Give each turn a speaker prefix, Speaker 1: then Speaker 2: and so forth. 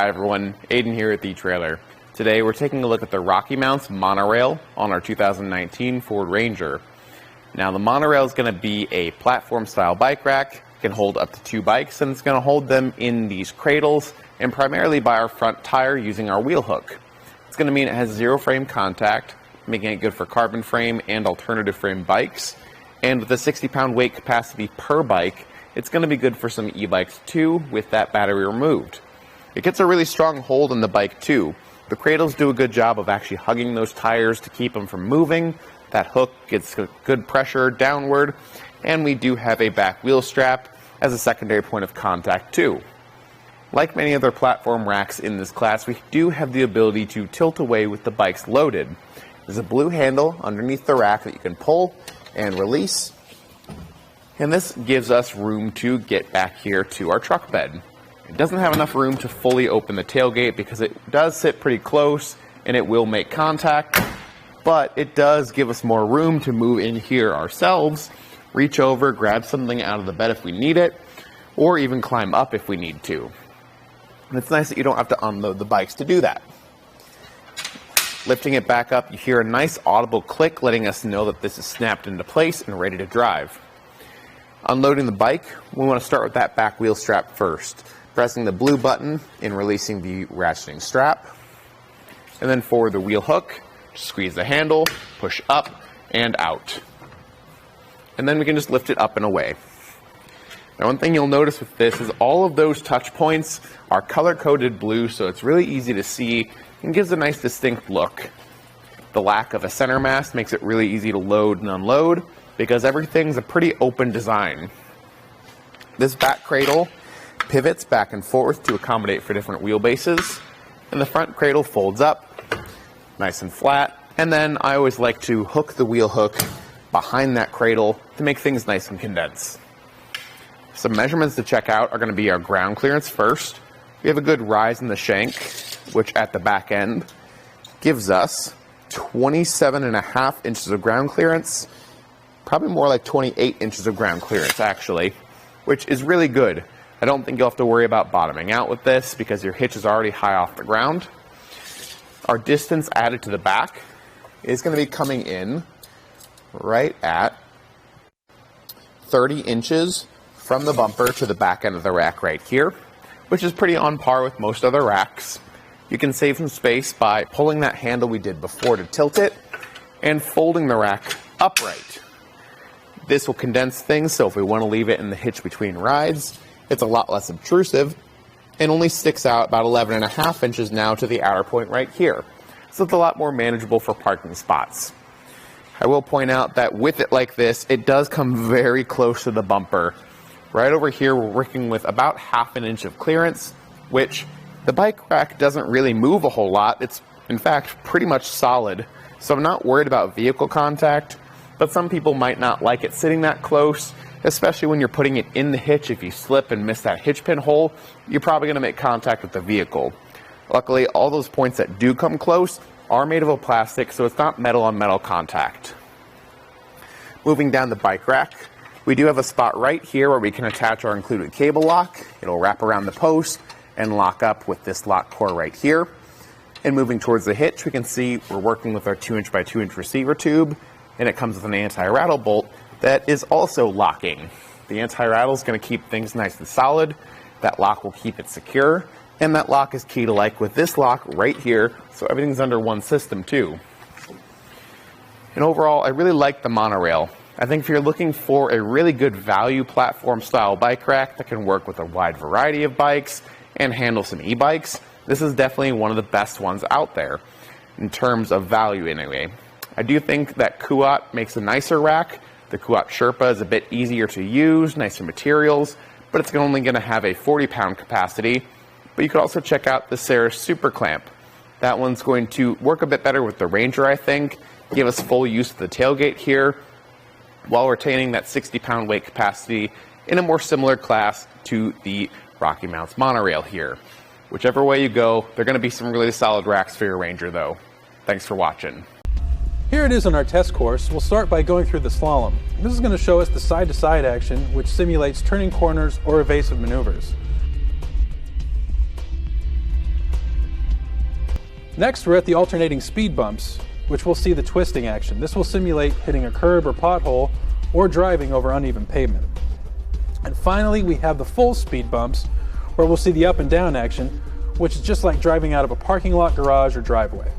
Speaker 1: Hi everyone, Aiden here at the etrailer. Today we're taking a look at the RockyMounts MonoRail on our 2019 Ford Ranger. Now the MonoRail is going to be a platform style bike rack. It can hold up to 2 bikes and it's going to hold them in these cradles and primarily by our front tire using our wheel hook. It's going to mean it has 0 frame contact, making it good for carbon frame and alternative frame bikes. And with a 60-pound weight capacity per bike, it's going to be good for some e-bikes too with that battery removed. It gets a really strong hold on the bike too. The cradles do a good job of actually hugging those tires to keep them from moving. That hook gets good pressure downward, and we do have a back wheel strap as a secondary point of contact too. Like many other platform racks in this class, we do have the ability to tilt away with the bikes loaded. There's a blue handle underneath the rack that you can pull and release. And this gives us room to get back here to our truck bed. It doesn't have enough room to fully open the tailgate because it does sit pretty close and it will make contact, but it does give us more room to move in here ourselves, reach over, grab something out of the bed if we need it, or even climb up if we need to. And it's nice that you don't have to unload the bikes to do that. Lifting it back up, you hear a nice audible click letting us know that this is snapped into place and ready to drive. Unloading the bike, we want to start with that back wheel strap first. Pressing the blue button and releasing the ratcheting strap. And then for the wheel hook, squeeze the handle, push up and out. And then we can just lift it up and away. Now one thing you'll notice with this is all of those touch points are color-coded blue, so it's really easy to see and gives a nice distinct look. The lack of a center mass makes it really easy to load and unload because everything's a pretty open design. This back cradle pivots back and forth to accommodate for different wheelbases, and the front cradle folds up nice and flat, and then I always like to hook the wheel hook behind that cradle to make things nice and condensed. Some measurements to check out are going to be our ground clearance first. We have a good rise in the shank, which at the back end gives us 27.5 inches of ground clearance, probably more like 28 inches of ground clearance actually, which is really good. I don't think you'll have to worry about bottoming out with this because your hitch is already high off the ground. Our distance added to the back is going to be coming in right at 30 inches from the bumper to the back end of the rack right here, which is pretty on par with most other racks. You can save some space by pulling that handle we did before to tilt it and folding the rack upright. This will condense things, so if we want to leave it in the hitch between rides, it's a lot less obtrusive and only sticks out about 11.5 inches now to the outer point right here. So it's a lot more manageable for parking spots. I will point out that with it like this, it does come very close to the bumper. Right over here, we're working with about 1/2 inch of clearance, which the bike rack doesn't really move a whole lot. It's, in fact, pretty much solid. So I'm not worried about vehicle contact, but some people might not like it sitting that close, especially when you're putting it in the hitch. If you slip and miss that hitch pin hole, you're probably going to make contact with the vehicle. Luckily, all those points that do come close are made of a plastic, so it's not metal on metal contact. Moving down the bike rack, we do have a spot right here where we can attach our included cable lock. It'll wrap around the post and lock up with this lock core right here. And moving towards the hitch, we can see we're working with our 2" by 2" receiver tube, and it comes with an anti-rattle bolt that is also locking. The anti-rattle is going to keep things nice and solid. That lock will keep it secure, and that lock is key to like with this lock right here, so everything's under one system too. And overall, I really like the MonoRail. I think if you're looking for a really good value platform style bike rack that can work with a wide variety of bikes and handle some e-bikes, this is definitely one of the best ones out there, in terms of value anyway. I do think that Kuat makes a nicer rack. The Kuat Sherpa is a bit easier to use, nicer materials, but it's only going to have a 40-pound capacity. But you could also check out the Ceres Super Clamp. That one's going to work a bit better with the Ranger, I think, give us full use of the tailgate here, while retaining that 60-pound weight capacity in a more similar class to the RockyMounts MonoRail here. Whichever way you go, there are going to be some really solid racks for your Ranger though. Thanks for watching.
Speaker 2: Here it is on our test course. We'll start by going through the slalom. This is going to show us the side-to-side action, which simulates turning corners or evasive maneuvers. Next, we're at the alternating speed bumps, which will see the twisting action. This will simulate hitting a curb or pothole or driving over uneven pavement. And finally, we have the full speed bumps, where we'll see the up and down action, which is just like driving out of a parking lot, garage, or driveway.